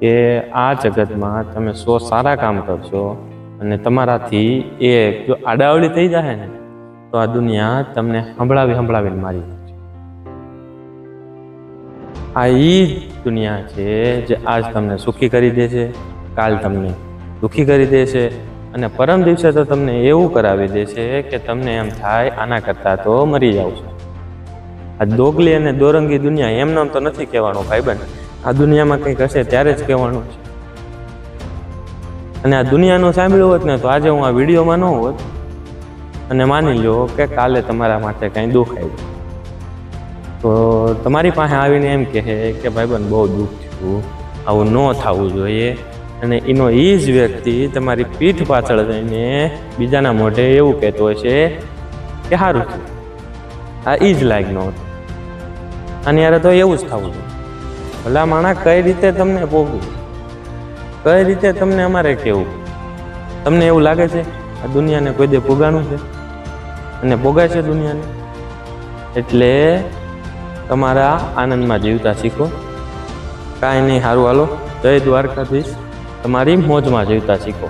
કે આ જગતમાં તમે 100 સારા કામ કરશો અને તમારાથી એ જો આડાવડી થઈ જાય ને તો આ દુનિયા તમને સંભળાવીને મારી નાખશે. આ ઈ દુનિયા છે જે આજ તમને સુખી કરી દે છે, કાલ તમને દુઃખી કરી દે છે અને પરમ દિવસે તો તમને એવું કરાવી દે છે કે તમને એમ થાય આના કરતાં તો મરી જાવ છો. આ દોગલી અને દોરંગી દુનિયા એમ નામ તો નથી કહેવાનું ભાઈબંધ. આ દુનિયામાં કંઈક હશે ત્યારે જ કહેવાનું છે. અને આ દુનિયાનું સાંભળ્યું હોત ને તો આજે હું આ વિડીયોમાં ન હોત અને માની લો કે કાલે તમારા માટે કંઈ દુઃખ આવ્યું તો તમારી પાસે આવીને એમ કહે કે ભાઈબંધ બહુ દુઃખ થયું, આવું ન થવું જોઈએ. અને એનો એ જ વ્યક્તિ તમારી પીઠ પાછળ જઈને બીજાના મોઢે એવું કહેતો હશે કે સારું થયું, આ એ જ લાયક નહોતું. અને યાર તો એવું જ થવું જોઈએ. ભલા માણા કઈ રીતે તમને ભોગવું, કઈ રીતે તમને અમારે કેવું? તમને એવું લાગે છે આ દુનિયાને કોઈ દે ભોગાણું છે અને ભોગાય છે દુનિયાને? એટલે તમારા આનંદમાં જીવતા શીખો. કાંઈ નહીં, સારું હાલો. જય દ્વારકાધીશ. તમારી મોજમાં જીવતા શીખો.